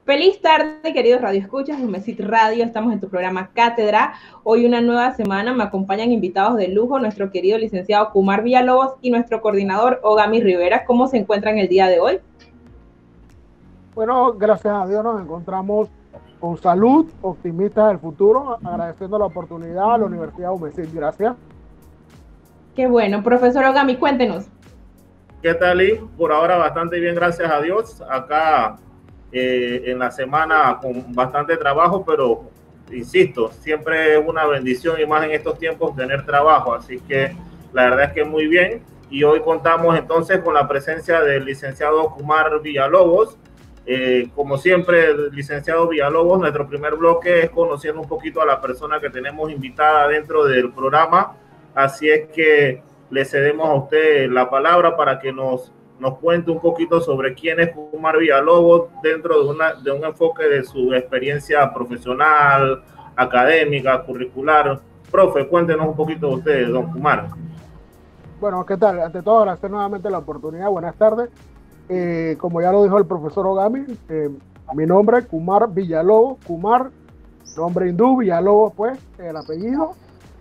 Feliz tarde, queridos radioescuchas de Mesit Radio. Estamos en tu programa Cátedra. Hoy una nueva semana me acompañan invitados de lujo, nuestro querido licenciado Kumar Villalobos y nuestro coordinador Ogami Rivera. ¿Cómo se encuentran el día de hoy? Bueno, gracias a Dios nos encontramos con salud, optimistas del futuro, agradeciendo la oportunidad a la Universidad UMESIT. Gracias. Qué bueno. Profesor Ogami, cuéntenos. ¿Qué tal, Lee? Por ahora bastante bien, gracias a Dios. Acá en la semana con bastante trabajo, pero insisto, siempre es una bendición y más en estos tiempos tener trabajo. Así que la verdad es que muy bien. Y hoy contamos entonces con la presencia del licenciado Kumar Villalobos. Como siempre, el licenciado Villalobos, nuestro primer bloque es conociendo un poquito a la persona que tenemos invitada dentro del programa. Así es que le cedemos a usted la palabra para que nos cuente un poquito sobre quién es Kumar Villalobos dentro de un enfoque de su experiencia profesional, académica, curricular. Profe, cuéntenos un poquito de usted, don Kumar. Bueno, ¿qué tal? Ante todo, agradecer nuevamente la oportunidad. Buenas tardes. Como ya lo dijo el profesor Ogami, mi nombre es Kumar Villalobos. Kumar, nombre hindú, Villalobos, pues, el apellido.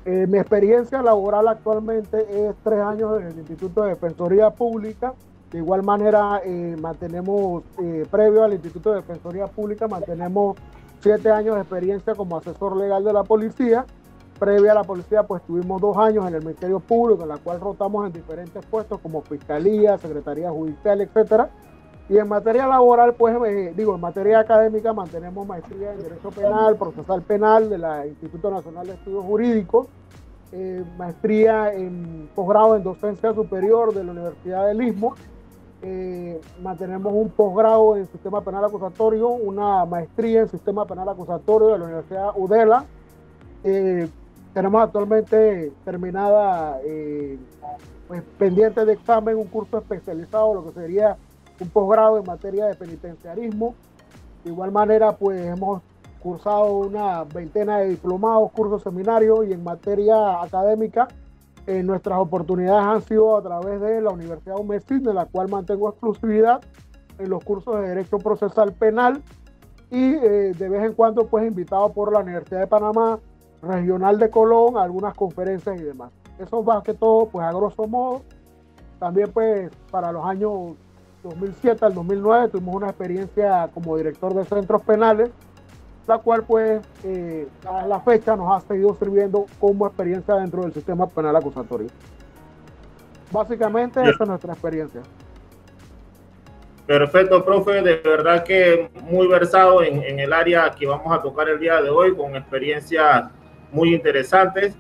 Mi experiencia laboral actualmente es 3 años en el Instituto de Defensoría Pública. De igual manera, mantenemos, previo al Instituto de Defensoría Pública, mantenemos 7 años de experiencia como asesor legal de la policía. Previa a la policía, pues tuvimos 2 años en el Ministerio Público, en la cual rotamos en diferentes puestos como Fiscalía, Secretaría Judicial, etcétera. Y en materia laboral, pues en materia académica mantenemos maestría en Derecho Penal, Procesal Penal del Instituto Nacional de Estudios Jurídicos, maestría en posgrado en Docencia Superior de la Universidad del Istmo, mantenemos un posgrado en Sistema Penal Acusatorio, una maestría en Sistema Penal Acusatorio de la Universidad UDELA. Tenemos actualmente terminada, pues pendiente de examen, un curso especializado, lo que sería un posgrado en materia de penitenciarismo. De igual manera, pues hemos cursado una veintena de diplomados, cursos, seminarios, y en materia académica, nuestras oportunidades han sido a través de la Universidad UMESIT, de la cual mantengo exclusividad en los cursos de Derecho Procesal Penal, y de vez en cuando, pues invitado por la Universidad de Panamá, Regional de Colón, a algunas conferencias y demás. Eso más que todo, pues a grosso modo. También, pues, para los años 2007 al 2009 tuvimos una experiencia como director de centros penales, la cual, pues, a la fecha nos ha seguido sirviendo como experiencia dentro del sistema penal acusatorio. Básicamente, esa es nuestra experiencia. Perfecto, profe, de verdad que muy versado en el área que vamos a tocar el día de hoy, con experiencias muy interesantes.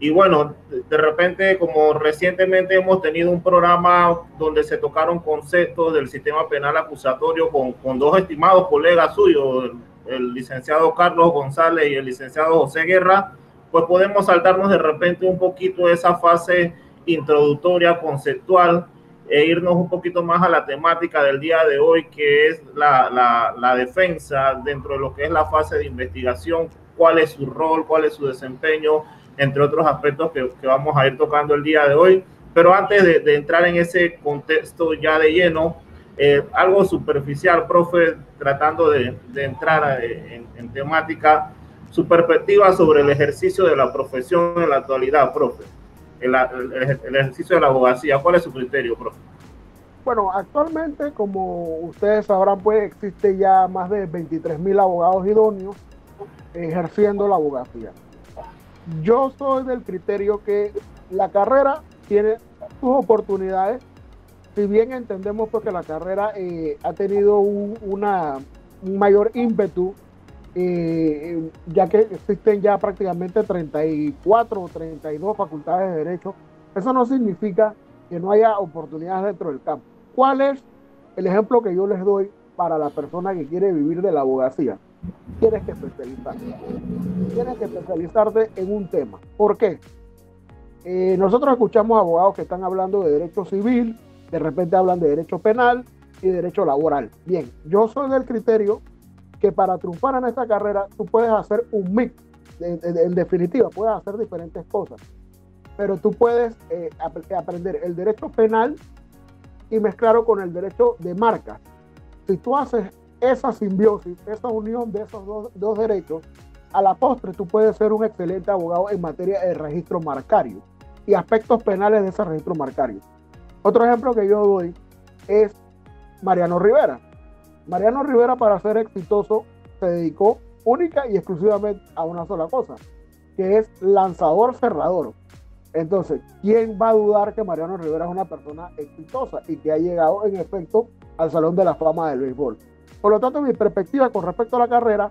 Y bueno, de repente, como recientemente hemos tenido un programa donde se tocaron conceptos del sistema penal acusatorio con 2 estimados colegas suyos, el licenciado Carlos González y el licenciado José Guerra, pues podemos saltarnos de repente un poquito esa fase introductoria, conceptual, e irnos un poquito más a la temática del día de hoy, que es la defensa dentro de lo que es la fase de investigación, cuál es su rol, cuál es su desempeño, entre otros aspectos que vamos a ir tocando el día de hoy. Pero antes de entrar en ese contexto ya de lleno, algo superficial, profe, tratando de entrar en temática, su perspectiva sobre el ejercicio de la profesión en la actualidad, profe. El ejercicio de la abogacía, ¿cuál es su criterio, profe? Bueno, actualmente, como ustedes sabrán, pues existe ya más de 23,000 abogados idóneos ejerciendo la abogacía. Yo soy del criterio que la carrera tiene sus oportunidades, si bien entendemos pues que la carrera ha tenido un mayor ímpetu, ya que existen ya prácticamente 34 o 32 facultades de Derecho. Eso no significa que no haya oportunidades dentro del campo. ¿Cuál es el ejemplo que yo les doy para la persona que quiere vivir de la abogacía? Tienes que especializarte. Tienes que especializarte en un tema. ¿Por qué? Nosotros escuchamos abogados que están hablando de derecho civil, de repente hablan de derecho penal y derecho laboral. Bien, yo soy del criterio que para triunfar en esta carrera tú puedes hacer un mix. En definitiva, puedes hacer diferentes cosas, pero tú puedes aprender el derecho penal y mezclarlo con el derecho de marcas. Si tú haces esa simbiosis, esa unión de esos dos derechos, a la postre tú puedes ser un excelente abogado en materia de registro marcario y aspectos penales de ese registro marcario. Otro ejemplo que yo doy es Mariano Rivera. Mariano Rivera, para ser exitoso, se dedicó única y exclusivamente a una sola cosa, que es lanzador cerrador. Entonces, ¿quién va a dudar que Mariano Rivera es una persona exitosa y que ha llegado en efecto al Salón de la Fama del béisbol? Por lo tanto, mi perspectiva con respecto a la carrera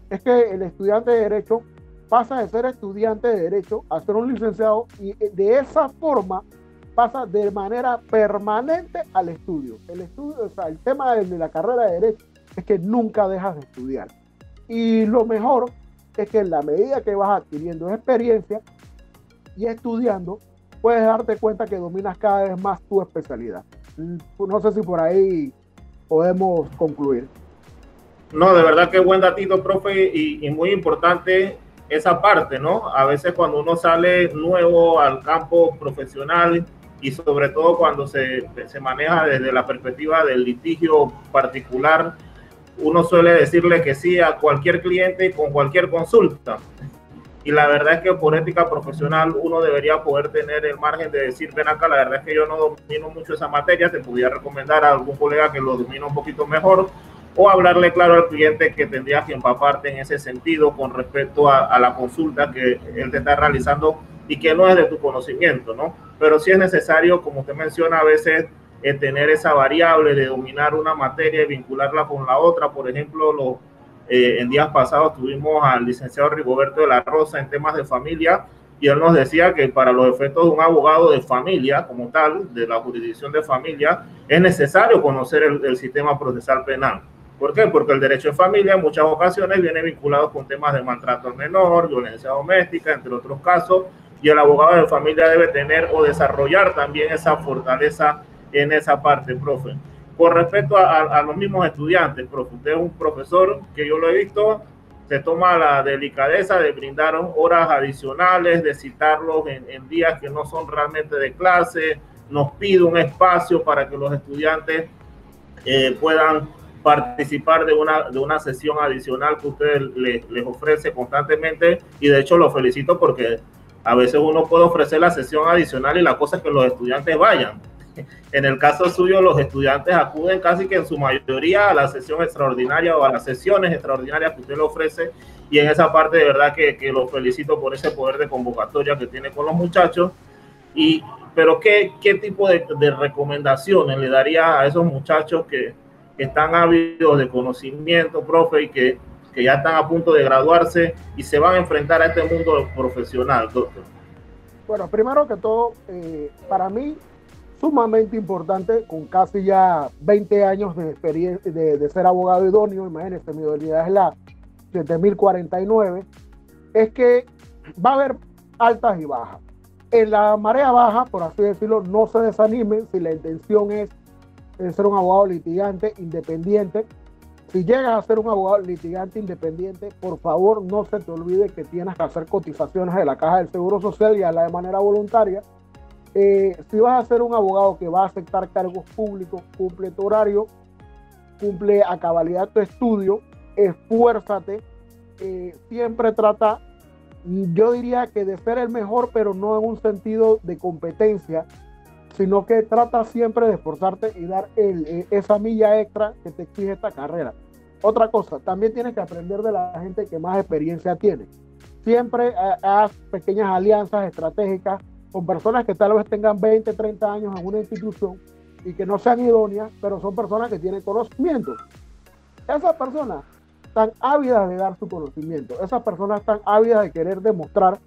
es que el estudiante de Derecho pasa de ser estudiante de Derecho a ser un licenciado, y de esa forma pasa de manera permanente al estudio. El estudio, o sea, el tema de la carrera de Derecho es que nunca dejas de estudiar. Y lo mejor es que en la medida que vas adquiriendo experiencia y estudiando, puedes darte cuenta que dominas cada vez más tu especialidad. No sé si por ahí podemos concluir. No, de verdad que buen datito, profe, y muy importante esa parte, ¿no? A veces cuando uno sale nuevo al campo profesional y sobre todo cuando se maneja desde la perspectiva del litigio particular, uno suele decirle que sí a cualquier cliente con cualquier consulta. Y la verdad es que por ética profesional uno debería poder tener el margen de decir, ven acá, la verdad es que yo no domino mucho esa materia, te podría recomendar a algún colega que lo domine un poquito mejor, o hablarle claro al cliente que tendrías que empaparte en ese sentido con respecto a la consulta que él te está realizando y que no es de tu conocimiento, ¿no? Pero sí es necesario, como usted menciona, a veces tener esa variable de dominar una materia y vincularla con la otra. Por ejemplo, en días pasados tuvimos al licenciado Rigoberto de la Rosa en temas de familia, y él nos decía que para los efectos de un abogado de familia como tal, de la jurisdicción de familia, es necesario conocer el sistema procesal penal. ¿Por qué? Porque el derecho de familia en muchas ocasiones viene vinculado con temas de maltrato al menor, violencia doméstica, entre otros casos, y el abogado de familia debe tener o desarrollar también esa fortaleza en esa parte, profe. Con respecto a los mismos estudiantes, profe, usted es un profesor que yo lo he visto, se toma la delicadeza de brindar horas adicionales, de citarlos en días que no son realmente de clase, nos pide un espacio para que los estudiantes puedan participar de una sesión adicional que usted les ofrece constantemente, y de hecho lo felicito porque a veces uno puede ofrecer la sesión adicional y la cosa es que los estudiantes vayan. En el caso suyo, los estudiantes acuden casi que en su mayoría a la sesión extraordinaria o a las sesiones extraordinarias que usted le ofrece, y en esa parte de verdad que lo felicito por ese poder de convocatoria que tiene con los muchachos. Pero ¿qué tipo de recomendaciones le daría a esos muchachos que están ávidos de conocimiento, profe, y que ya están a punto de graduarse y se van a enfrentar a este mundo profesional, doctor? Bueno, primero que todo, para mí, sumamente importante, con casi ya 20 años de experiencia de ser abogado idóneo, imagínense, mi idoneidad es la 7049, es que va a haber altas y bajas. En la marea baja, por así decirlo, no se desanimen si la intención es ser un abogado litigante independiente. Si llegas a ser un abogado litigante independiente, por favor no se te olvide que tienes que hacer cotizaciones de la Caja del Seguro Social y a la de manera voluntaria. Si vas a ser un abogado que va a aceptar cargos públicos, cumple tu horario, cumple a cabalidad tu estudio, esfuérzate, siempre trata, yo diría que de ser el mejor, pero no en un sentido de competencia, sino que trata siempre de esforzarte y dar esa milla extra que te exige esta carrera. Otra cosa, también tienes que aprender de la gente que más experiencia tiene. Siempre haz pequeñas alianzas estratégicas con personas que tal vez tengan 20, 30 años en una institución y que no sean idóneas, pero son personas que tienen conocimiento. Esas personas están ávidas de dar su conocimiento. Esas personas están ávidas de querer demostrar,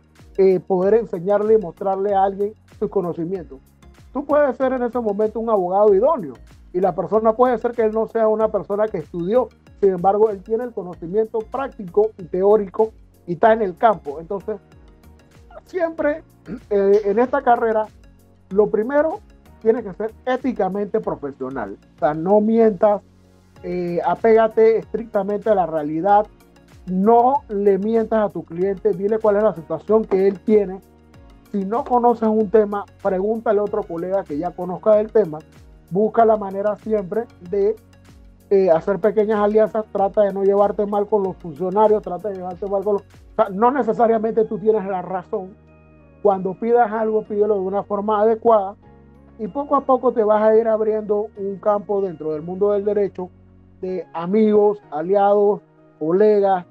poder enseñarle y mostrarle a alguien sus conocimientos. Tú puedes ser en ese momento un abogado idóneo y la persona puede ser que él no sea una persona que estudió, sin embargo él tiene el conocimiento práctico y teórico y está en el campo. Entonces siempre en esta carrera lo primero tiene que ser éticamente profesional, o sea, no mientas, apégate estrictamente a la realidad, no le mientas a tu cliente, dile cuál es la situación que él tiene. Si no conoces un tema, pregúntale a otro colega que ya conozca el tema. Busca la manera siempre de hacer pequeñas alianzas, trata de no llevarte mal con los funcionarios, trata de llevarte mal con los... O sea, no necesariamente tú tienes la razón. Cuando pidas algo, pídelo de una forma adecuada y poco a poco te vas a ir abriendo un campo dentro del mundo del derecho de amigos, aliados, colegas,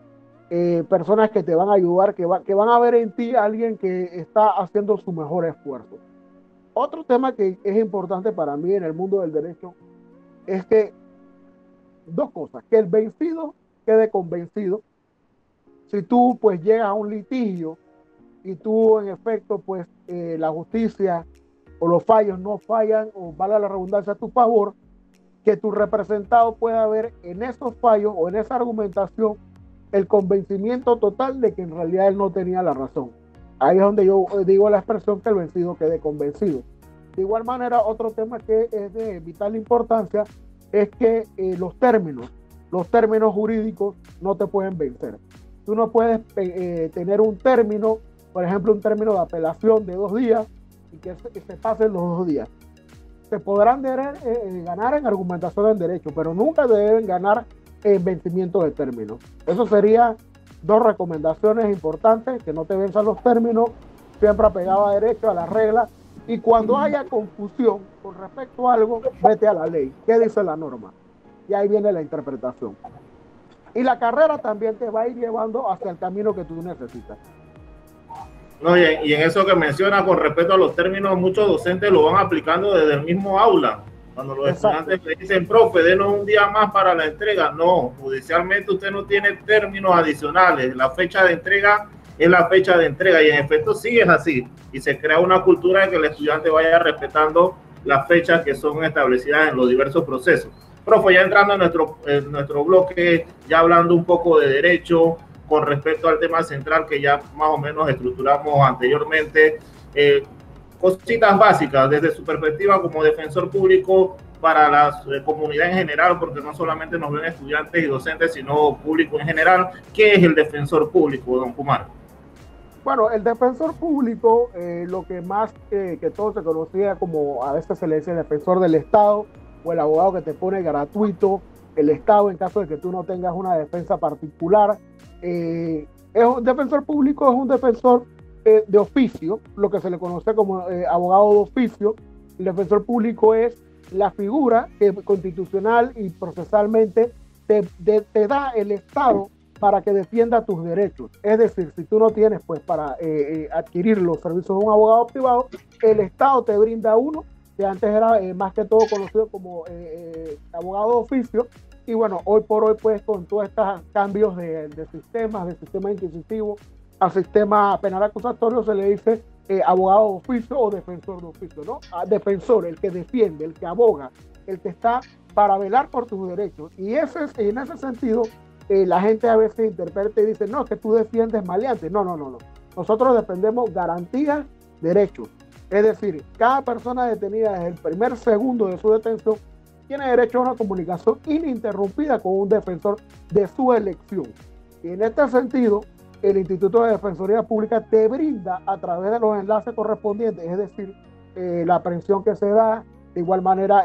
personas que te van a ayudar, que van a ver en ti a alguien que está haciendo su mejor esfuerzo. Otro tema que es importante para mí en el mundo del derecho es que dos cosas, que el vencido quede convencido. Si tú pues llegas a un litigio y tú en efecto pues la justicia o los fallos no fallan o valga la redundancia a tu favor, que tu representado pueda ver en esos fallos o en esa argumentación el convencimiento total de que en realidad él no tenía la razón. Ahí es donde yo digo la expresión que el vencido quede convencido. De igual manera, otro tema que es de vital importancia es que los términos jurídicos no te pueden vencer. Tú no puedes tener un término, por ejemplo, un término de apelación de 2 días y que se pasen los 2 días. Se podrán ganar en argumentación del derecho, pero nunca deben ganar en vencimiento de términos. Eso sería 2 recomendaciones importantes, que no te venzan los términos, siempre apegado a derecho, a las reglas, y cuando haya confusión con respecto a algo, vete a la ley. ¿Qué dice la norma? Y ahí viene la interpretación. Y la carrera también te va a ir llevando hacia el camino que tú necesitas. No, y en eso que menciona con respecto a los términos, muchos docentes lo van aplicando desde el mismo aula. Cuando los estudiantes le dicen, profe, denos un día más para la entrega. No, judicialmente usted no tiene términos adicionales. La fecha de entrega es la fecha de entrega y en efecto sí es así. Y se crea una cultura de que el estudiante vaya respetando las fechas que son establecidas en los diversos procesos. Profe, ya entrando en nuestro bloque, ya hablando un poco de derecho, con respecto al tema central que ya más o menos estructuramos anteriormente, cositas básicas desde su perspectiva como defensor público para la comunidad en general, porque no solamente nos ven estudiantes y docentes, sino público en general. ¿Qué es el defensor público, don Kumar? Bueno, el defensor público, lo que más que todo se conocía como, a veces se le dice el defensor del Estado, o el abogado que te pone gratuito el Estado en caso de que tú no tengas una defensa particular. Un defensor público es un defensor de oficio, lo que se le conoce como abogado de oficio. El defensor público es la figura que constitucional y procesalmente te da el Estado para que defienda tus derechos. Es decir, si tú no tienes pues para adquirir los servicios de un abogado privado, el Estado te brinda uno que antes era más que todo conocido como abogado de oficio. Y bueno, hoy por hoy pues con todos estos cambios de sistemas, de sistema inquisitivo al sistema penal acusatorio, se le dice abogado de oficio o defensor de oficio, ¿no? Defensor, el que defiende, el que aboga, el que está para velar por tus derechos. Y en ese sentido, la gente a veces interpreta y dice, no, que tú defiendes maleantes. No. Nosotros defendemos garantías, derechos. Es decir, cada persona detenida desde el primer segundo de su detención tiene derecho a una comunicación ininterrumpida con un defensor de su elección. Y en este sentido, el Instituto de Defensoría Pública te brinda a través de los enlaces correspondientes, es decir, la aprehensión que se da, de igual manera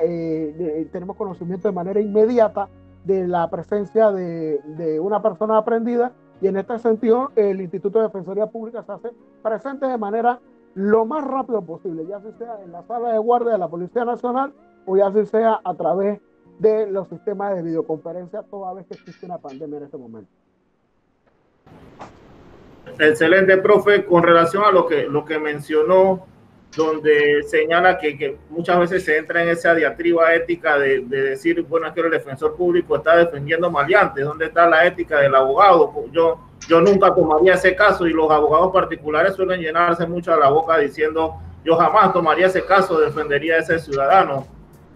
tenemos conocimiento de manera inmediata de la presencia de una persona aprehendida, y en este sentido el Instituto de Defensoría Pública se hace presente de manera lo más rápido posible, ya sea en la sala de guardia de la Policía Nacional o ya sea a través de los sistemas de videoconferencia, toda vez que existe una pandemia en este momento. Excelente, profe. Con relación a lo que mencionó, donde señala que muchas veces se entra en esa diatriba ética de decir, bueno, es que el defensor público está defendiendo maleantes, ¿dónde está la ética del abogado? Yo nunca tomaría ese caso, y los abogados particulares suelen llenarse mucho la boca diciendo, yo jamás tomaría ese caso, defendería a ese ciudadano.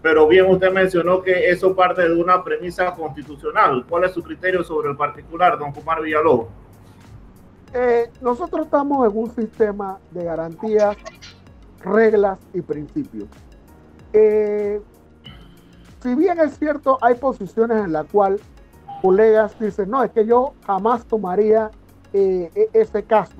Pero bien, usted mencionó que eso parte de una premisa constitucional. ¿Cuál es su criterio sobre el particular, don Kumar Villalobos? Nosotros estamos en un sistema de garantías, reglas y principios. Si bien es cierto, hay posiciones en las cuales colegas dicen, no, es que yo jamás tomaría ese caso,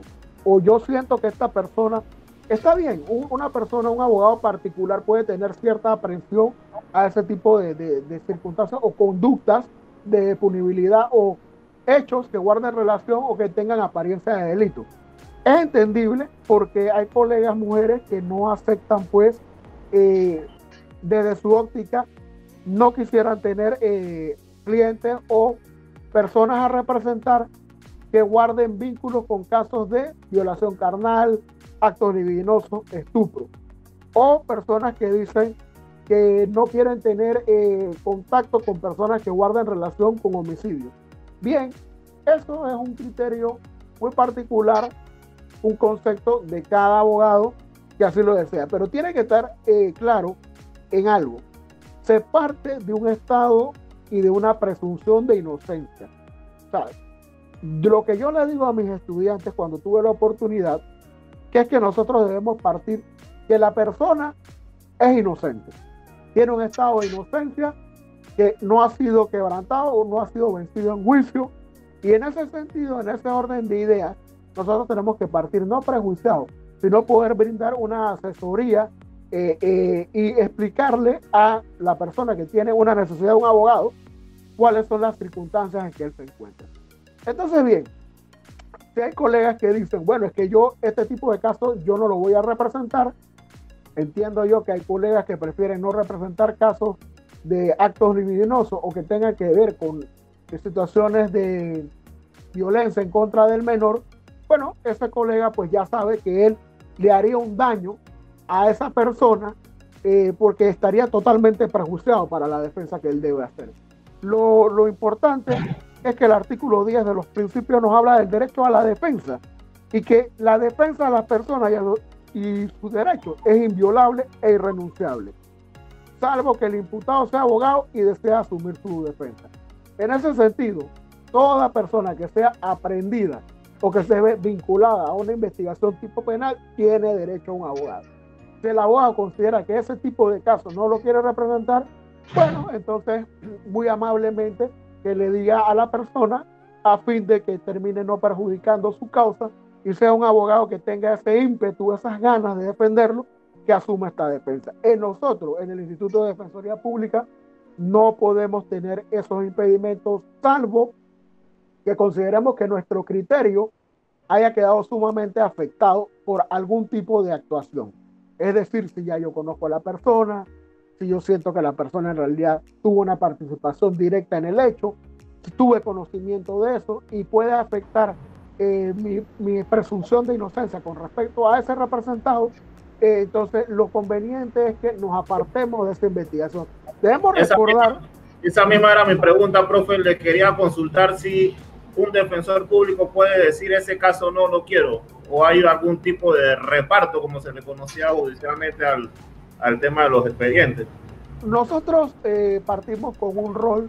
o yo siento que esta persona está bien, una persona, un abogado particular puede tener cierta aprehensión a ese tipo de circunstancias o conductas de punibilidad o hechos que guarden relación o que tengan apariencia de delito. Es entendible porque hay colegas mujeres que no aceptan, pues, desde su óptica, no quisieran tener clientes o personas a representar que guarden vínculos con casos de violación carnal, actos libidinosos, estupro, o personas que dicen que no quieren tener contacto con personas que guarden relación con homicidio. Bien, eso es un criterio muy particular, un concepto de cada abogado que así lo desea, pero tiene que estar claro en algo. Se parte de un estado y de una presunción de inocencia. ¿Sabes? Lo que yo le digo a mis estudiantes cuando tuve la oportunidad, que es que nosotros debemos partir que la persona es inocente, tiene un estado de inocencia que no ha sido quebrantado o no ha sido vencido en juicio, y en ese sentido, en ese orden de ideas, nosotros tenemos que partir no prejuiciados, sino poder brindar una asesoría y explicarle a la persona que tiene una necesidad de un abogado cuáles son las circunstancias en que él se encuentra. Entonces, bien, si hay colegas que dicen, bueno, es que yo este tipo de casos yo no lo voy a representar, entiendo yo que hay colegas que prefieren no representar casos de actos libidinosos o que tengan que ver con situaciones de violencia en contra del menor. Bueno, ese colega pues ya sabe que él le haría un daño a esa persona porque estaría totalmente prejuiciado para la defensa que él debe hacer. Lo importante es que el artículo 10 de los principios nos habla del derecho a la defensa y que la defensa de las personas y sus derechos es inviolable e irrenunciable, salvo que el imputado sea abogado y desee asumir su defensa. En ese sentido, toda persona que sea aprehendida o que se ve vinculada a una investigación tipo penal tiene derecho a un abogado. Si el abogado considera que ese tipo de casos no lo quiere representar, bueno, entonces muy amablemente que le diga a la persona a fin de que termine no perjudicando su causa y sea un abogado que tenga ese ímpetu, esas ganas de defenderlo, que asuma esta defensa. Nosotros, en el Instituto de Defensoría Pública, no podemos tener esos impedimentos, salvo que consideremos que nuestro criterio haya quedado sumamente afectado por algún tipo de actuación. Es decir, si ya yo conozco a la persona, si yo siento que la persona en realidad tuvo una participación directa en el hecho, si tuve conocimiento de eso y puede afectar mi presunción de inocencia con respecto a ese representado, entonces lo conveniente es que nos apartemos de esa investigación. Debemos recordar... Esa misma era mi pregunta, profe. Le quería consultar si un defensor público puede decir ese caso no lo quiero, o hay algún tipo de reparto, como se le conocía judicialmente al tema de los expedientes. Nosotros partimos con un rol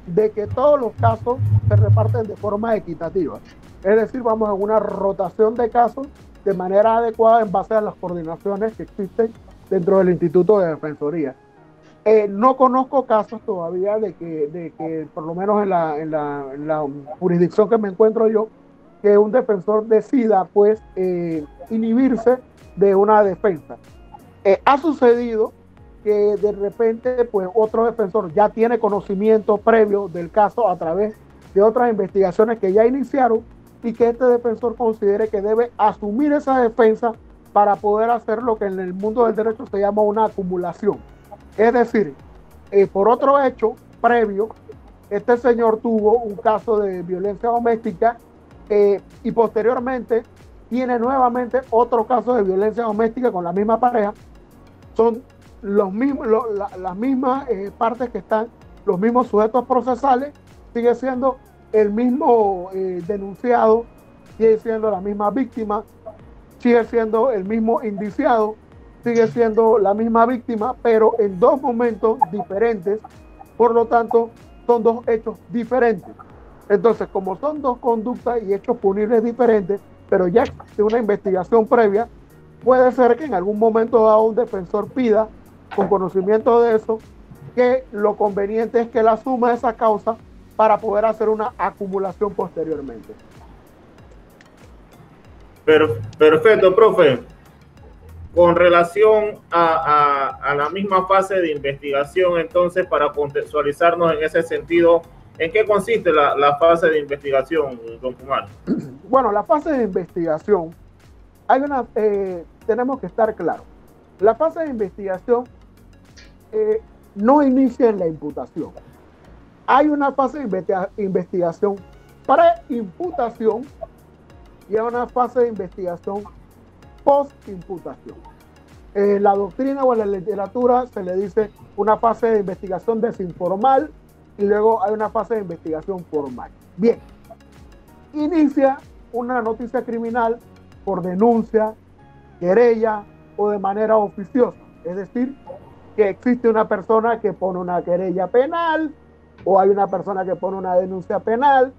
de que todos los casos se reparten de forma equitativa. Es decir, vamos a una rotación de casos de manera adecuada en base a las coordinaciones que existen dentro del Instituto de Defensoría. No conozco casos todavía de que por lo menos en la jurisdicción que me encuentro yo, que un defensor decida pues inhibirse de una defensa. Ha sucedido que de repente pues otro defensor ya tiene conocimiento previo del caso a través de otras investigaciones que ya iniciaron y que este defensor considere que debe asumir esa defensa para poder hacer lo que en el mundo del derecho se llama una acumulación. Es decir, por otro hecho previo, este señor tuvo un caso de violencia doméstica y posteriormente tiene nuevamente otro caso de violencia doméstica con la misma pareja. Son los mismos, las mismas partes que están, los mismos sujetos procesales, sigue siendo el mismo denunciado, sigue siendo la misma víctima, sigue siendo el mismo indiciado, sigue siendo la misma víctima, pero en dos momentos diferentes. Por lo tanto, son dos hechos diferentes. Entonces, como son dos conductas y hechos punibles diferentes, pero ya existe una investigación previa, puede ser que en algún momento dado un defensor pida, con conocimiento de eso, que lo conveniente es que él asuma esa causa para poder hacer una acumulación posteriormente. Perfecto, profe. Con relación a la misma fase de investigación, entonces, para contextualizarnos en ese sentido, ¿en qué consiste la fase de investigación, don Kumar? Bueno, la fase de investigación, tenemos que estar claros. La fase de investigación no inicia en la imputación. Hay una fase de investigación pre-imputación y hay una fase de investigación post-imputación. En la doctrina o en la literatura se le dice una fase de investigación desinformal y luego hay una fase de investigación formal. Bien, inicia una noticia criminal por denuncia, querella o de manera oficiosa. Es decir, que existe una persona que pone una querella penal o hay una persona que pone una denuncia penal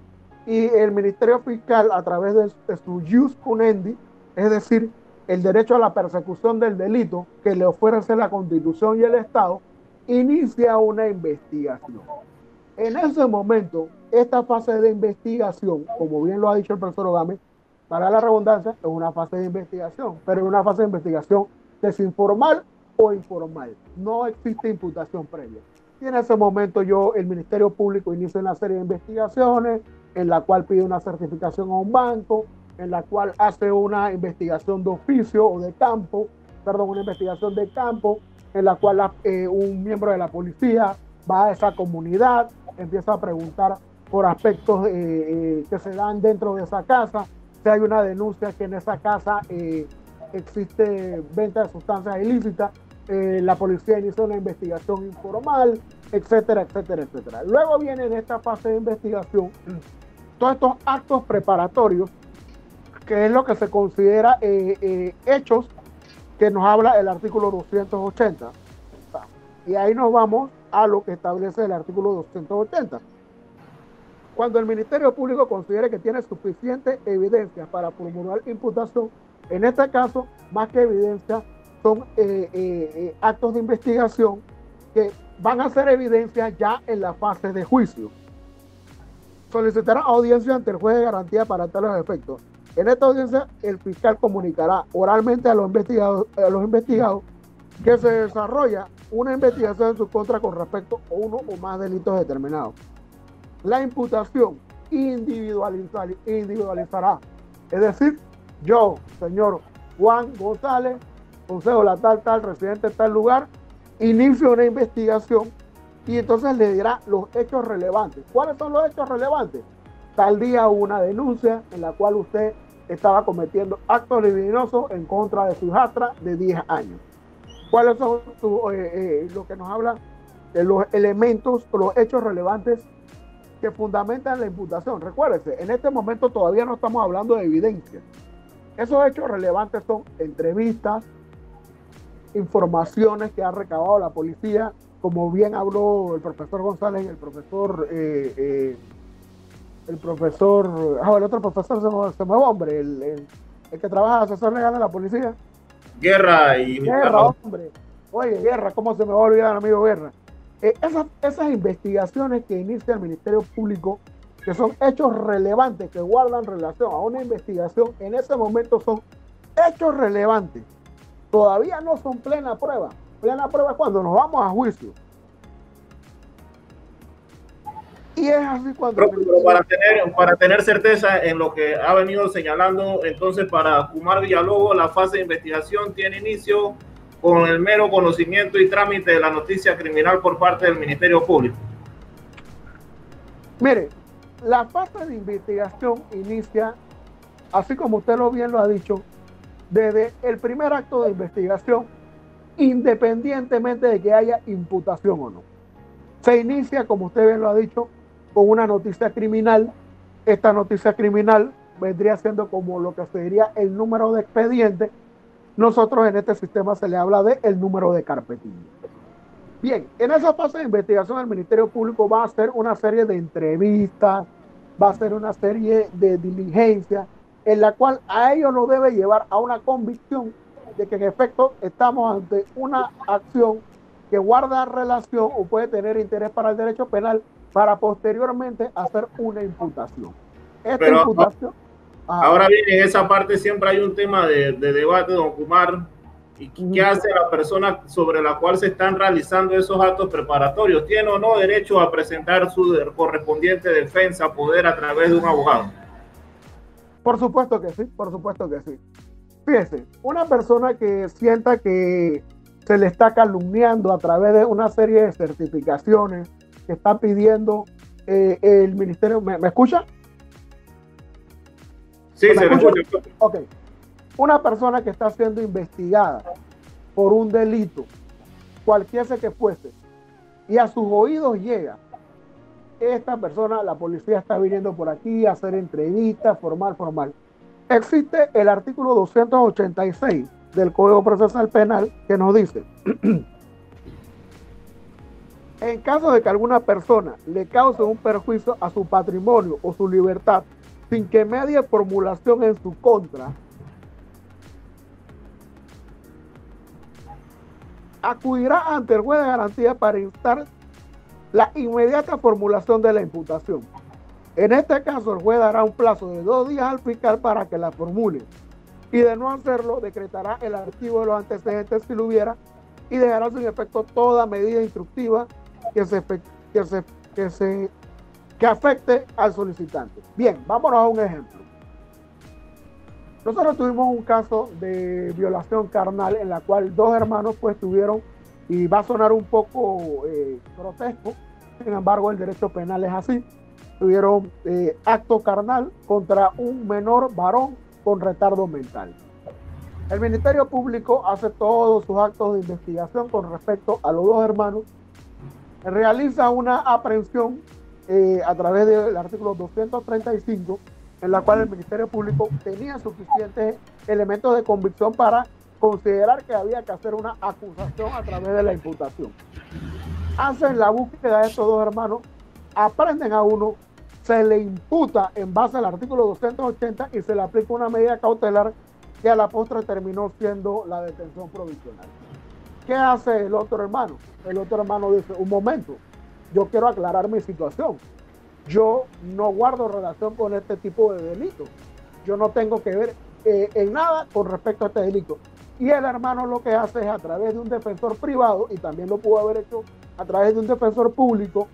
y el Ministerio Fiscal, a través de su jus punendi, es decir, el derecho a la persecución del delito que le ofrece la Constitución y el Estado, inicia una investigación. En ese momento, esta fase de investigación, como bien lo ha dicho el profesor Ogami, para la redundancia, es una fase de investigación, pero es una fase de investigación desinformal o informal. No existe imputación previa. Y en ese momento el Ministerio Público inicia una serie de investigaciones en la cual pide una certificación a un banco, en la cual hace una investigación de oficio o de campo, una investigación de campo, en la cual un miembro de la policía va a esa comunidad, empieza a preguntar por aspectos que se dan dentro de esa casa, si hay una denuncia que en esa casa existe venta de sustancias ilícitas, la policía inicia una investigación informal, etcétera, etcétera, etcétera. Luego viene en esta fase de investigación todos estos actos preparatorios, que es lo que se considera hechos que nos habla el artículo 280. Y ahí nos vamos a lo que establece el artículo 280. Cuando el Ministerio Público considere que tiene suficiente evidencia para formular imputación, en este caso, más que evidencia, son actos de investigación que van a ser evidencia ya en la fase de juicio. Solicitará audiencia ante el juez de garantía para tales efectos. En esta audiencia, el fiscal comunicará oralmente a los investigados que se desarrolla una investigación en su contra con respecto a uno o más delitos determinados. La imputación individualizará. Es decir, yo, señor Juan González, consejo la tal, residente de tal lugar, inicio una investigación y entonces le dirá los hechos relevantes. ¿Cuáles son los hechos relevantes? Tal día hubo una denuncia en la cual usted estaba cometiendo actos libidinosos en contra de su hijastra de 10 años. ¿Cuáles son lo que nos habla de los elementos, los hechos relevantes que fundamentan la imputación? Recuérdese, en este momento todavía no estamos hablando de evidencia. Esos hechos relevantes son entrevistas, informaciones que ha recabado la policía, como bien habló el profesor González y el profesor, el otro profesor se me va, hombre, el que trabaja asesor legal de la policía. Guerra, hombre. Oye, Guerra, ¿cómo se me va a olvidar, amigo Guerra? Esas investigaciones que inicia el Ministerio Público, que son hechos relevantes, que guardan relación a una investigación, en ese momento son hechos relevantes. Todavía no son plena prueba. Plena prueba es cuando nos vamos a juicio. Y es así cuando... Pero para tener certeza en lo que ha venido señalando, entonces para Kumar Villalobos, la fase de investigación tiene inicio con el mero conocimiento y trámite de la noticia criminal por parte del Ministerio Público. Mire, la fase de investigación inicia, así como usted bien lo ha dicho, desde el primer acto de investigación, independientemente de que haya imputación o no. Se inicia, como usted bien lo ha dicho, con una noticia criminal. Esta noticia criminal vendría siendo como lo que se diría el número de expediente. Nosotros en este sistema se le habla de el número de carpetilla. Bien, en esa fase de investigación el Ministerio Público va a hacer una serie de entrevistas, va a hacer una serie de diligencias, en la cual a ellos nos debe llevar a una convicción de que en efecto estamos ante una acción que guarda relación o puede tener interés para el derecho penal para posteriormente hacer una imputación. Esta imputación... Ahora bien, en esa parte siempre hay un tema de debate, don Kumar, ¿Y qué hace la persona sobre la cual se están realizando esos actos preparatorios? ¿Tiene o no derecho a presentar su correspondiente defensa, poder a través de un abogado? Por supuesto que sí, por supuesto que sí. Fíjese, una persona que sienta que se le está calumniando a través de una serie de certificaciones que está pidiendo el ministerio. ¿Me escucha? Sí, se le escucha. Ok. Una persona que está siendo investigada por un delito, cualquiera que fuese, y a sus oídos llega, esta persona, la policía está viniendo por aquí a hacer entrevistas, formal. Existe el artículo 286 del Código Procesal Penal que nos dice: en caso de que alguna persona le cause un perjuicio a su patrimonio o su libertad sin que medie formulación en su contra, acudirá ante el juez de garantía para instar la inmediata formulación de la imputación. En este caso, el juez dará un plazo de 2 días al fiscal para que la formule, y de no hacerlo, decretará el archivo de los antecedentes si lo hubiera, y dejará sin efecto toda medida instructiva que afecte al solicitante. Bien, vámonos a un ejemplo. Nosotros tuvimos un caso de violación carnal en la cual 2 hermanos pues tuvieron, y va a sonar un poco grotesco, sin embargo el derecho penal es así, tuvieron acto carnal contra un menor varón con retardo mental. El Ministerio Público hace todos sus actos de investigación con respecto a los 2 hermanos, realiza una aprehensión a través del artículo 235, en la cual el Ministerio Público tenía suficientes elementos de convicción para considerar que había que hacer una acusación a través de la imputación. Hacen la búsqueda de estos 2 hermanos, aprenden a uno, se le imputa en base al artículo 280 y se le aplica una medida cautelar que a la postre terminó siendo la detención provisional. ¿Qué hace el otro hermano? El otro hermano dice: un momento, yo quiero aclarar mi situación. Yo no guardo relación con este tipo de delitos. Yo no tengo que ver en nada con respecto a este delito. Y el hermano lo que hace es, a través de un defensor privado, y también lo pudo haber hecho a través de un defensor público,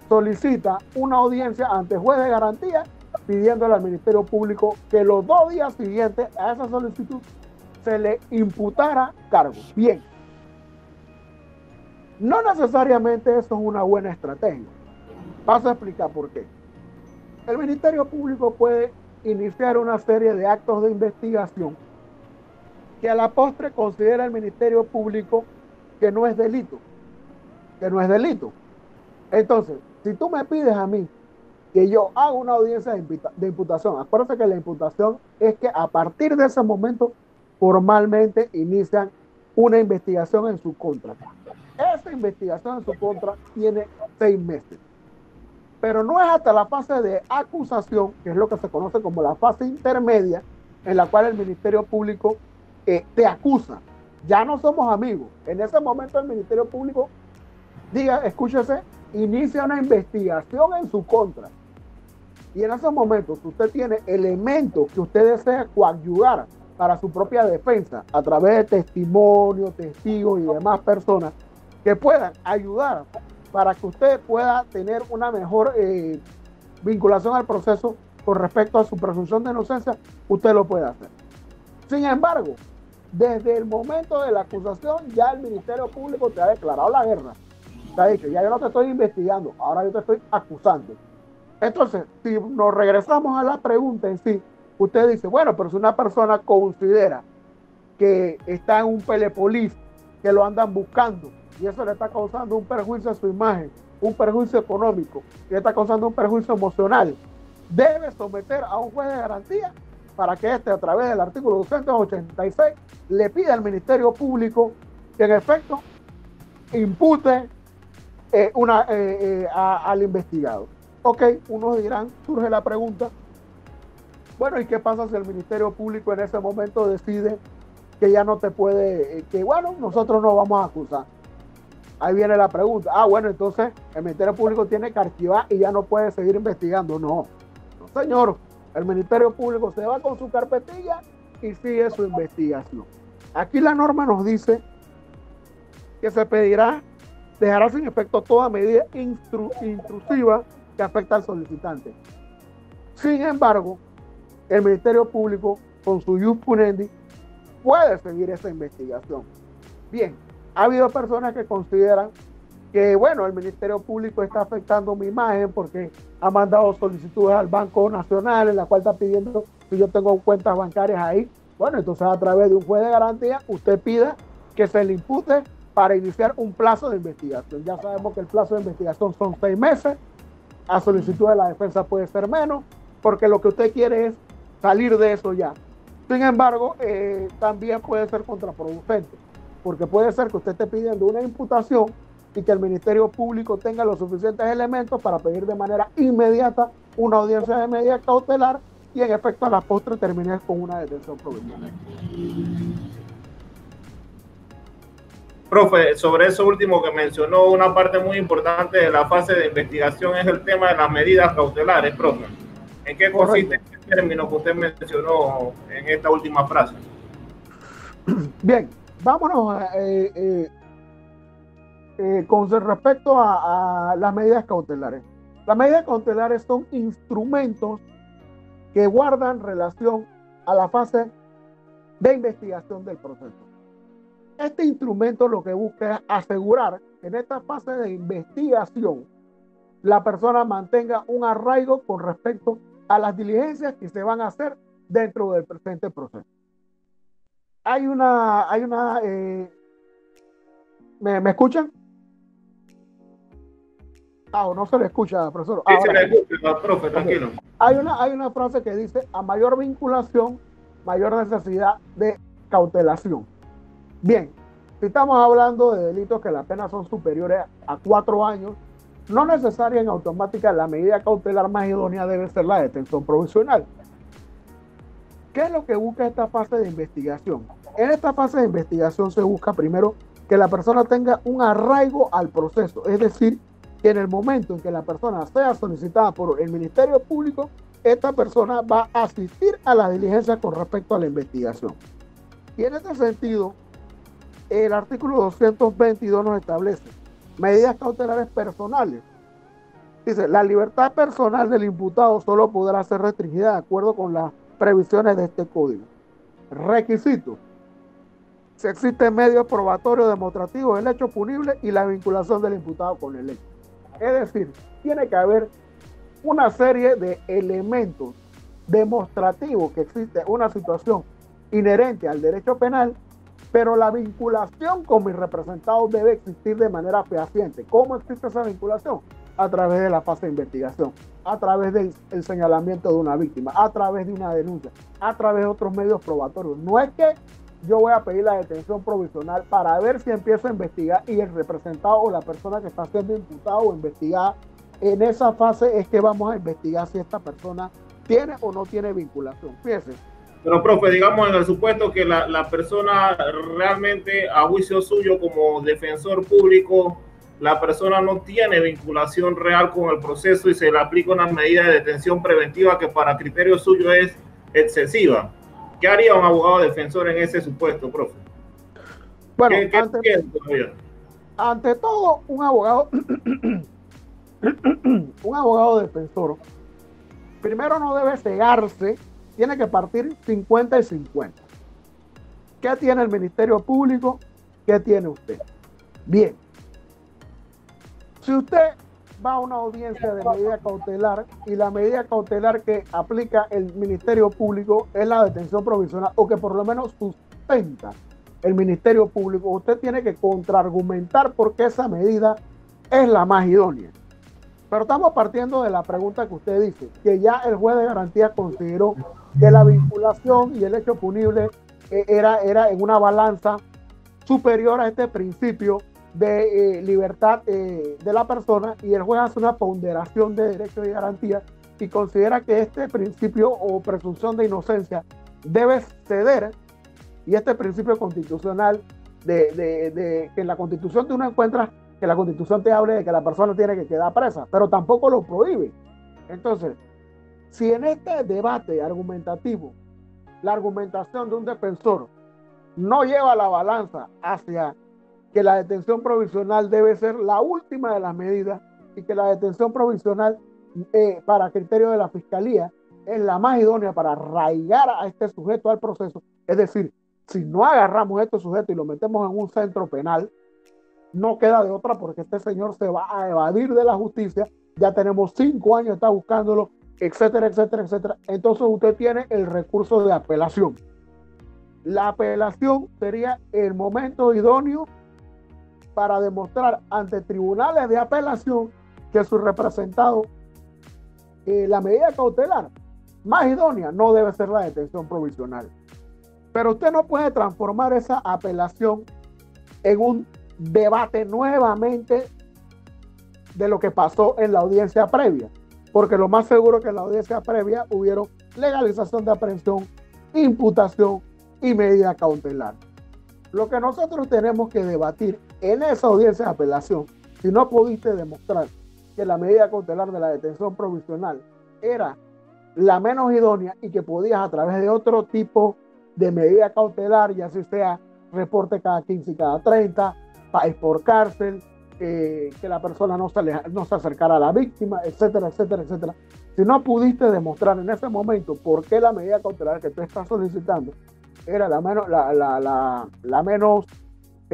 solicita una audiencia ante juez de garantía pidiéndole al Ministerio Público que los 2 días siguientes a esa solicitud se le imputara cargos. Bien, no necesariamente eso es una buena estrategia. Paso a explicar por qué. El Ministerio Público puede iniciar una serie de actos de investigación que a la postre considera el Ministerio Público que no es delito. Entonces, si tú me pides a mí que yo haga una audiencia de imputación, acuérdate que la imputación es que a partir de ese momento formalmente inician una investigación en su contra. Esa investigación en su contra tiene 6 meses. Pero no es hasta la fase de acusación, que es lo que se conoce como la fase intermedia, en la cual el Ministerio Público te acusa. Ya no somos amigos. En ese momento el Ministerio Público escúchese, inicia una investigación en su contra. Y en ese momento, si usted tiene elementos que usted desea coadyuvar para su propia defensa, a través de testimonios, testigos y demás personas que puedan ayudar para que usted pueda tener una mejor vinculación al proceso con respecto a su presunción de inocencia, usted lo puede hacer. Sin embargo, desde el momento de la acusación, ya el Ministerio Público te ha declarado la guerra. Te ha dicho: ya yo no te estoy investigando, ahora yo te estoy acusando. Entonces, si nos regresamos a la pregunta en sí, usted dice: bueno, pero si una persona considera que está en un pelepolis, que lo andan buscando, y eso le está causando un perjuicio a su imagen, un perjuicio económico, y le está causando un perjuicio emocional, debe someter a un juez de garantía para que a través del artículo 286, le pida al Ministerio Público que en efecto impute al investigado. Ok, unos dirán, surge la pregunta: bueno, ¿y qué pasa si el Ministerio Público en ese momento decide que ya no te puede, que bueno, nosotros no vamos a acusar? Ahí viene la pregunta: bueno, entonces el Ministerio Público tiene que archivar y ya no puede seguir investigando. No, señor, el Ministerio Público se va con su carpetilla y sigue su investigación. Aquí la norma nos dice que se dejará sin efecto toda medida intrusiva que afecta al solicitante. Sin embargo, el Ministerio Público, con su ius punendi, puede seguir esa investigación. Bien, ha habido personas que consideran que, bueno, el Ministerio Público está afectando mi imagen porque ha mandado solicitudes al Banco Nacional en la cual está pidiendo si yo tengo cuentas bancarias ahí. Bueno, entonces a través de un juez de garantía usted pida que se le impute para iniciar un plazo de investigación. Ya sabemos que el plazo de investigación son 6 meses. A solicitud de la defensa puede ser menos, porque lo que usted quiere es salir de eso ya. Sin embargo, también puede ser contraproducente, porque puede ser que usted esté pidiendo una imputación y que el Ministerio Público tenga los suficientes elementos para pedir de manera inmediata una audiencia de medida cautelar y en efecto a la postre termine con una detención provisional. Profe, sobre eso último que mencionó, una parte muy importante de la fase de investigación es el tema de las medidas cautelares, profe. ¿En qué consiste este término que usted mencionó en esta última frase? Bien, vámonos con respecto a las medidas cautelares. Las medidas cautelares son instrumentos que guardan relación a la fase de investigación del proceso. Este instrumento lo que busca es asegurar que en esta fase de investigación la persona mantenga un arraigo con respecto a las diligencias que se van a hacer dentro del presente proceso. ¿Me escuchan? O no se le escucha, profesor. Sí, se le escucha, profe, tranquilo. Hay una frase que dice: a mayor vinculación, mayor necesidad de cautelación. Bien, si estamos hablando de delitos que las penas son superiores a 4 años, no necesaria en automática la medida cautelar más idónea debe ser la detención provisional. ¿Qué es lo que busca esta fase de investigación? En esta fase de investigación se busca primero que la persona tenga un arraigo al proceso, es decir, que en el momento en que la persona sea solicitada por el Ministerio Público, esta persona va a asistir a la diligencia con respecto a la investigación. Y en este sentido, el artículo 222 nos establece medidas cautelares personales. Dice: la libertad personal del imputado solo podrá ser restringida de acuerdo con las previsiones de este código. Requisitos: si existen medios probatorios demostrativos del hecho punible y la vinculación del imputado con el hecho. Es decir, tiene que haber una serie de elementos demostrativos que existe una situación inherente al derecho penal, pero la vinculación con mis representados debe existir de manera fehaciente. ¿Cómo existe esa vinculación? A través de la fase de investigación, a través del señalamiento de una víctima, a través de una denuncia, a través de otros medios probatorios. No es que yo voy a pedir la detención provisional para ver si empiezo a investigar y el representado o la persona que está siendo imputada o investigada, en esa fase es que vamos a investigar si esta persona tiene o no tiene vinculación. Fíjese. Pero, profe, digamos en el supuesto que la persona realmente, a juicio suyo como defensor público, la persona no tiene vinculación real con el proceso y se le aplica una medida de detención preventiva que para criterio suyo es excesiva. ¿Qué haría un abogado defensor en ese supuesto, profe? Bueno, ante todo, un abogado defensor primero no debe cegarse, tiene que partir 50 y 50. ¿Qué tiene el Ministerio Público? ¿Qué tiene usted? Bien. Si usted va a una audiencia de medida cautelar y la medida cautelar que aplica el Ministerio Público es la detención provisional, o que por lo menos sustenta el Ministerio Público, usted tiene que contraargumentar por qué esa medida es la más idónea. Pero estamos partiendo de la pregunta que usted dice, que ya el juez de garantía consideró que la vinculación y el hecho punible era en una balanza superior a este principio de libertad de la persona, y el juez hace una ponderación de derechos y garantías y considera que este principio o presunción de inocencia debe ceder, y este principio constitucional de que en la Constitución tú no encuentras que la Constitución te hable de que la persona tiene que quedar presa, pero tampoco lo prohíbe. Entonces, si en este debate argumentativo la argumentación de un defensor no lleva la balanza hacia que la detención provisional debe ser la última de las medidas y que la detención provisional, para criterio de la Fiscalía, es la más idónea para arraigar a este sujeto al proceso. Es decir, si no agarramos a este sujeto y lo metemos en un centro penal, no queda de otra, porque este señor se va a evadir de la justicia. Ya tenemos 5 años, está buscándolo, etcétera, etcétera, etcétera. Entonces usted tiene el recurso de apelación. La apelación sería el momento idóneo para demostrar ante tribunales de apelación que su representado, la medida cautelar más idónea no debe ser la detención provisional. Pero usted no puede transformar esa apelación en un debate nuevamente de lo que pasó en la audiencia previa, porque lo más seguro es que en la audiencia previa hubieron legalización de aprehensión, imputación y medida cautelar. Lo que nosotros tenemos que debatir en esa audiencia de apelación, si no pudiste demostrar que la medida cautelar de la detención provisional era la menos idónea y que podías a través de otro tipo de medida cautelar, ya sea reporte cada 15 y cada 30, país por cárcel, que la persona no se acercara a la víctima, etcétera, etcétera, etcétera. Si no pudiste demostrar en ese momento por qué la medida cautelar que tú estás solicitando era la menos,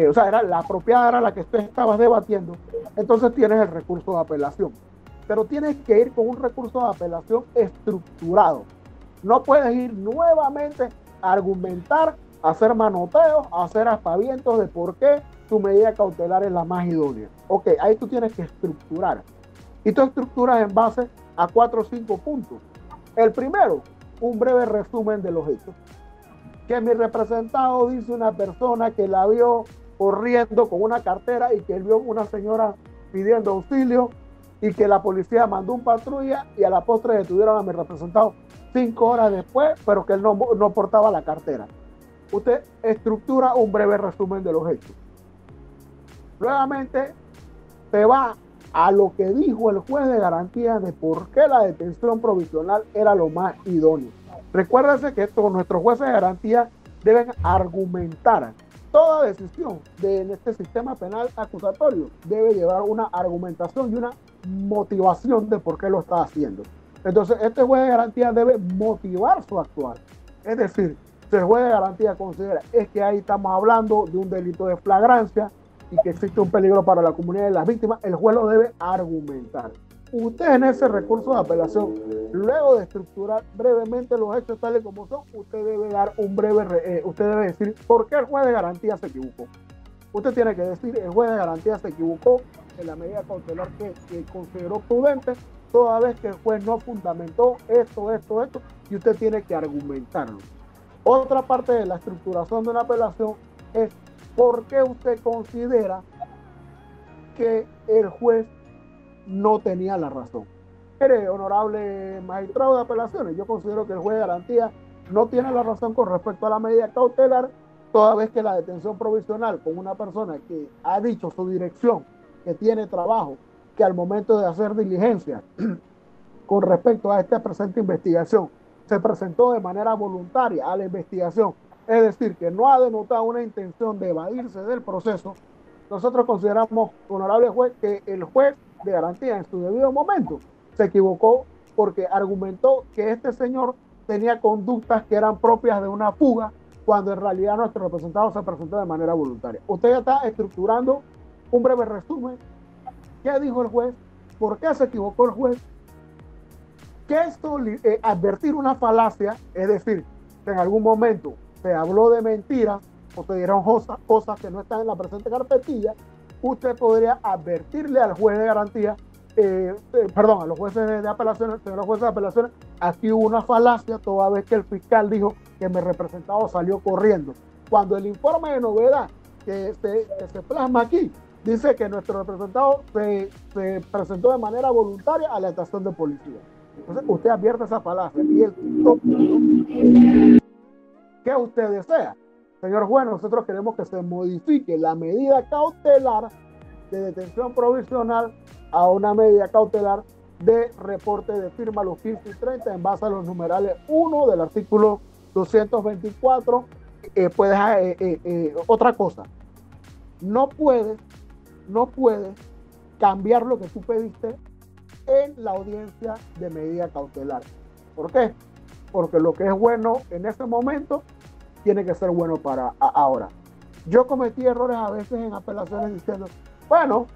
o sea, era la apropiada, era la que tú estabas debatiendo, entonces tienes el recurso de apelación. Pero tienes que ir con un recurso de apelación estructurado. No puedes ir nuevamente a argumentar, a hacer manoteos, a hacer aspavientos de por qué tu medida cautelar es la más idónea. Ok, ahí tú tienes que estructurar. Y tú estructuras en base a 4 o 5 puntos. El primero, un breve resumen de los hechos. Que mi representado dice una persona que la vio corriendo con una cartera y que vio una señora pidiendo auxilio y que la policía mandó un patrulla y a la postre detuvieron a mi representado 5 horas después, pero que él no portaba la cartera. Usted estructura un breve resumen de los hechos. Nuevamente se va a lo que dijo el juez de garantía de por qué la detención provisional era lo más idóneo. Recuérdense que nuestros jueces de garantía deben argumentar. Toda decisión en este sistema penal acusatorio debe llevar una argumentación y una motivación de por qué lo está haciendo. Entonces, este juez de garantía debe motivar su actuar. Es decir, si el juez de garantía considera es que ahí estamos hablando de un delito de flagrancia y que existe un peligro para la comunidad de las víctimas, el juez lo debe argumentar. Usted en ese recurso de apelación, luego de estructurar brevemente los hechos tales como son, usted debe dar usted debe decir por qué el juez de garantía se equivocó. Usted tiene que decir, el juez de garantía se equivocó en la medida cautelar que consideró prudente, toda vez que el juez no fundamentó esto, y usted tiene que argumentarlo. Otra parte de la estructuración de una apelación es por qué usted considera que el juez no tenía la razón. Mire, honorable magistrado de apelaciones, yo considero que el juez de garantía no tiene la razón con respecto a la medida cautelar, toda vez que la detención provisional con una persona que ha dicho su dirección, que tiene trabajo, que al momento de hacer diligencia con respecto a esta presente investigación se presentó de manera voluntaria a la investigación, es decir, que no ha denotado una intención de evadirse del proceso, nosotros consideramos, honorable juez, que el juez de garantía en su debido momento se equivocó porque argumentó que este señor tenía conductas que eran propias de una fuga, cuando en realidad nuestro representado se presentó de manera voluntaria. Usted ya está estructurando un breve resumen. ¿Qué dijo el juez? ¿Por qué se equivocó el juez? Que esto, advertir una falacia, es decir, que en algún momento se habló de mentiras o se dieron cosas que no están en la presente carpetilla, usted podría advertirle al juez de garantía, a los jueces de apelaciones, señores jueces de apelaciones, aquí hubo una falacia toda vez que el fiscal dijo que mi representado salió corriendo. Cuando el informe de novedad que se plasma aquí dice que nuestro representado se presentó de manera voluntaria a la estación de policía. Entonces usted advierte esa falacia y ¿qué usted desea? Señor juez, nosotros queremos que se modifique la medida cautelar de detención provisional a una medida cautelar de reporte de firma a los 15 y 30 en base a los numerales 1 del artículo 224 otra cosa, no puedes cambiar lo que tú pediste en la audiencia de medida cautelar. ¿Por qué? Porque lo que es bueno en ese momento tiene que ser bueno para ahora. Yo cometí errores a veces en apelaciones diciendo, bueno,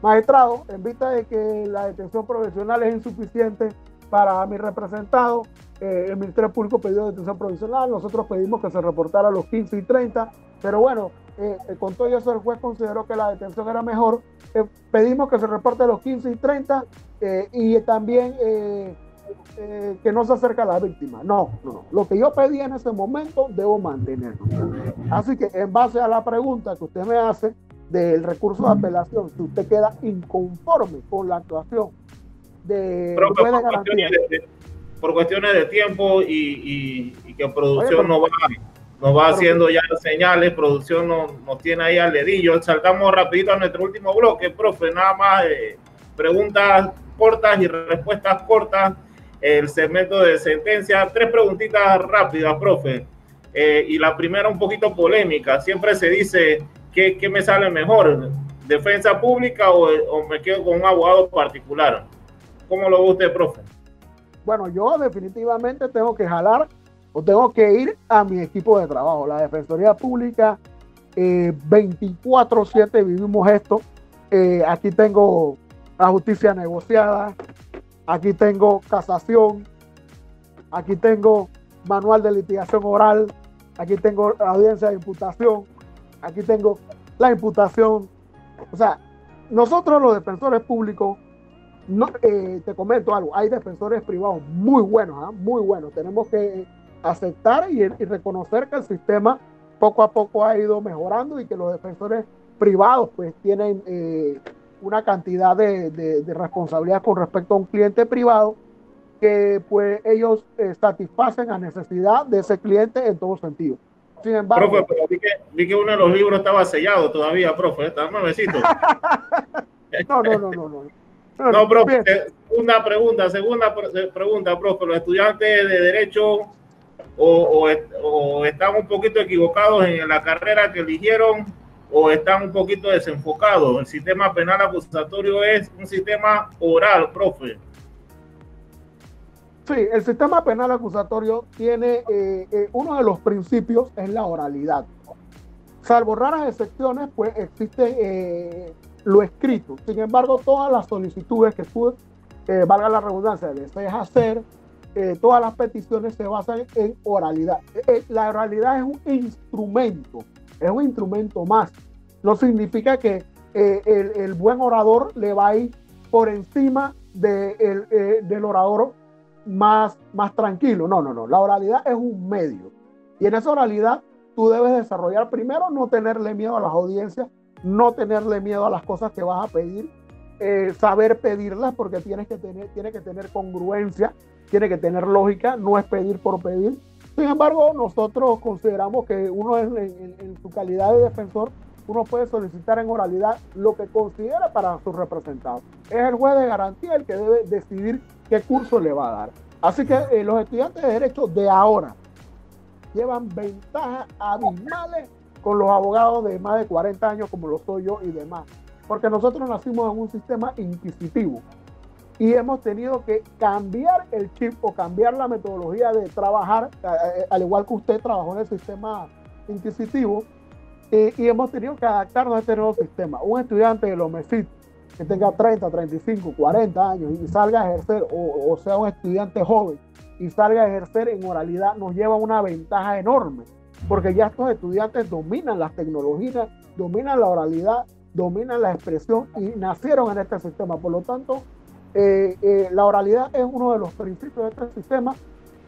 magistrado, en vista de que la detención provisional es insuficiente para mi representado, el Ministerio Público pidió detención provisional, nosotros pedimos que se reportara a los 15 y 30, pero bueno, con todo eso el juez consideró que la detención era mejor, pedimos que se reporte a los 15 y 30 y también que no se acerque a la víctima. No, lo que yo pedí en ese momento debo mantenerlo. Así que en base a la pregunta que usted me hace del recurso de apelación, si usted queda inconforme con la actuación de juez de garantía, por cuestiones de tiempo y que producción nos va haciendo ya señales, producción nos tiene ahí al dedillo. Saltamos rapidito a nuestro último bloque, profe, nada más preguntas cortas y respuestas cortas, el segmento de sentencia. 3 preguntitas rápidas, profe, y la primera un poquito polémica. Siempre se dice, ¿qué me sale mejor? ¿Defensa pública o me quedo con un abogado particular? ¿Cómo lo ve usted, profe? Bueno, yo definitivamente tengo que jalar o tengo que ir a mi equipo de trabajo. La Defensoría Pública, 24/7 vivimos esto. Aquí tengo la justicia negociada, aquí tengo casación, aquí tengo manual de litigación oral, aquí tengo audiencia de imputación, aquí tengo la imputación. O sea, nosotros los defensores públicos, no, te comento algo, hay defensores privados muy buenos, muy buenos. Tenemos que aceptar y reconocer que el sistema poco a poco ha ido mejorando y que los defensores privados pues tienen una cantidad de responsabilidad con respecto a un cliente privado que pues ellos satisfacen la necesidad de ese cliente en todo sentido. Sin embargo, profe, pero vi que uno de los libros estaba sellado todavía, profe, está nuevecito. No, profe, segunda pregunta, profe. Los estudiantes de Derecho o están un poquito equivocados en la carrera que eligieron o están un poquito desenfocados. El sistema penal acusatorio es un sistema oral, profe. Sí, el sistema penal acusatorio tiene uno de los principios es la oralidad. Salvo raras excepciones, pues existe lo escrito. Sin embargo, todas las solicitudes que tú, valga la redundancia, deseas hacer, todas las peticiones se basan en oralidad. La oralidad es un instrumento más. No significa que el buen orador le va a ir por encima del orador más tranquilo. No. La oralidad es un medio. Y en esa oralidad tú debes desarrollar primero no tenerle miedo a las audiencias, no tenerle miedo a las cosas que vas a pedir, saber pedirlas porque tiene que tener congruencia, tiene que tener lógica, no es pedir por pedir. Sin embargo, nosotros consideramos que uno en su calidad de defensor, uno puede solicitar en oralidad lo que considera para su representado. Es el juez de garantía el que debe decidir qué curso le va a dar. Así que los estudiantes de Derecho de ahora llevan ventajas abismales con los abogados de más de 40 años como lo soy yo y demás. Porque nosotros nacimos en un sistema inquisitivo y hemos tenido que cambiar el chip o cambiar la metodología de trabajar, al igual que usted trabajó en el sistema inquisitivo, y hemos tenido que adaptarnos a este nuevo sistema. Un estudiante de los MESIT que tenga 30, 35, 40 años y salga a ejercer, o sea un estudiante joven y salga a ejercer en oralidad, nos lleva una ventaja enorme, porque ya estos estudiantes dominan las tecnologías, dominan la oralidad, dominan la expresión y nacieron en este sistema. Por lo tanto, la oralidad es uno de los principios de este sistema.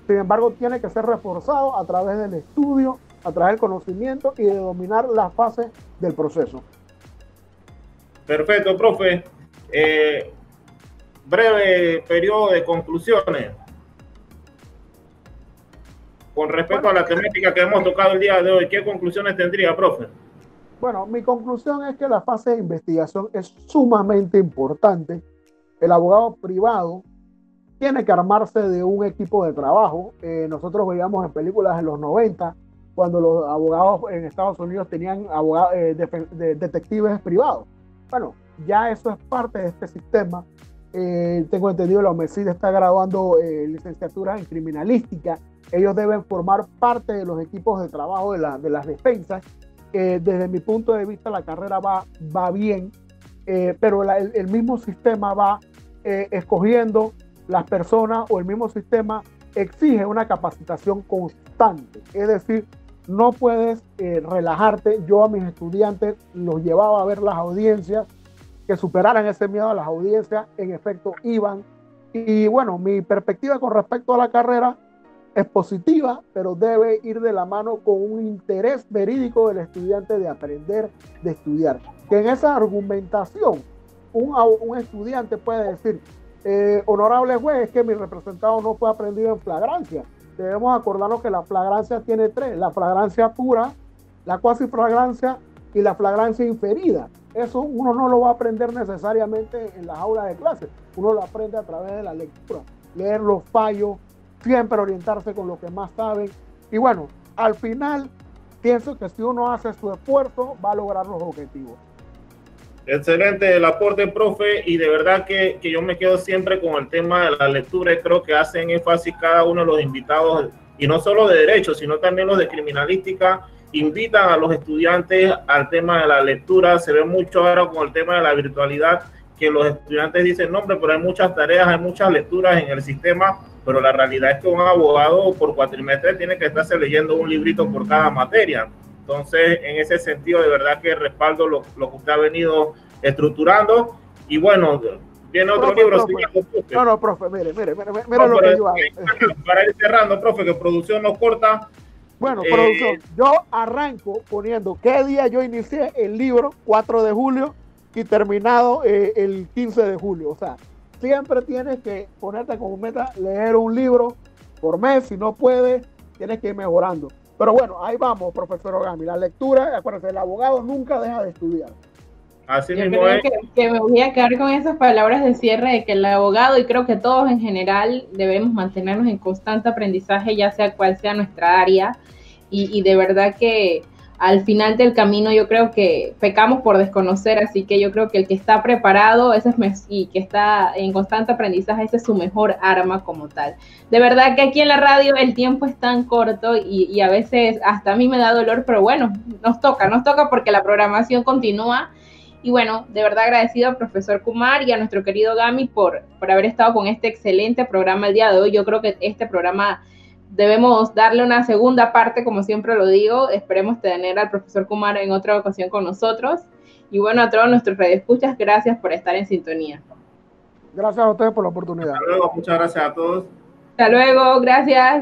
Sin embargo, tiene que ser reforzado a través del estudio, a través del conocimiento y de dominar las fases del proceso. Perfecto, profe. Breve periodo de conclusiones con respecto a la temática que hemos tocado el día de hoy. ¿Qué conclusiones tendría, profe? Bueno, mi conclusión es que la fase de investigación es sumamente importante. El abogado privado tiene que armarse de un equipo de trabajo. Nosotros veíamos en películas en los 90 cuando los abogados en Estados Unidos tenían abogados, detectives privados. Bueno, ya eso es parte de este sistema. Tengo entendido, la UMESID está graduando licenciaturas en criminalística. Ellos deben formar parte de los equipos de trabajo de las defensas. Desde mi punto de vista, la carrera va bien, pero el mismo sistema va escogiendo las personas, o el mismo sistema exige una capacitación constante. Es decir, no puedes relajarte. Yo a mis estudiantes los llevaba a ver las audiencias, que superaran ese miedo a las audiencias. En efecto, iban. Y bueno, mi perspectiva con respecto a la carrera es positiva, pero debe ir de la mano con un interés verídico del estudiante de aprender, de estudiar. Que en esa argumentación, un estudiante puede decir, honorable juez, es que mi representado no fue aprendido en flagrancia. Debemos acordarnos que la flagrancia tiene tres: la flagrancia pura, la cuasi flagrancia y la flagrancia inferida. Eso uno no lo va a aprender necesariamente en las aulas de clase, uno lo aprende a través de la lectura, leer los fallos, siempre orientarse con lo que más saben. Y bueno, al final pienso que si uno hace su esfuerzo, va a lograr los objetivos. Excelente el aporte, profe, y de verdad que yo me quedo siempre con el tema de la lectura, y creo que hacen énfasis cada uno de los invitados, y no solo de derecho, sino también los de criminalística, invitan a los estudiantes al tema de la lectura. Se ve mucho ahora con el tema de la virtualidad, que los estudiantes dicen, no, hombre, pero hay muchas tareas, hay muchas lecturas en el sistema, pero la realidad es que un abogado por cuatrimestre tiene que estarse leyendo un librito por cada materia. Entonces, en ese sentido, de verdad que respaldo lo que usted ha venido estructurando. Y bueno, viene otro libro. Profe. No, profe, mire lo que yo hago. Para ir cerrando, profe, que producción nos corta. Bueno, producción, yo arranco poniendo qué día yo inicié el libro, 4 de julio, y terminado el 15 de julio. O sea, siempre tienes que ponerte como meta leer un libro por mes. Si no puedes, tienes que ir mejorando. Pero bueno, ahí vamos, profesor Ogami. La lectura, acuérdense, el abogado nunca deja de estudiar. Así Yo mismo creo es. que me voy a quedar con esas palabras de cierre, de que el abogado, y creo que todos en general, debemos mantenernos en constante aprendizaje, ya sea cual sea nuestra área, y de verdad que al final del camino yo creo que pecamos por desconocer, así que yo creo que el que está preparado y que está en constante aprendizaje, esa es su mejor arma como tal. De verdad que aquí en la radio el tiempo es tan corto y a veces hasta a mí me da dolor, pero bueno, nos toca porque la programación continúa. Y bueno, de verdad agradecido al profesor Kumar y a nuestro querido Gami por haber estado con este excelente programa el día de hoy. Yo creo que este programa debemos darle una segunda parte, como siempre lo digo. Esperemos tener al profesor Kumar en otra ocasión con nosotros. Y bueno, a todos nuestros radioescuchas, gracias por estar en sintonía. Gracias a ustedes por la oportunidad. Hasta luego, muchas gracias a todos. Hasta luego, gracias.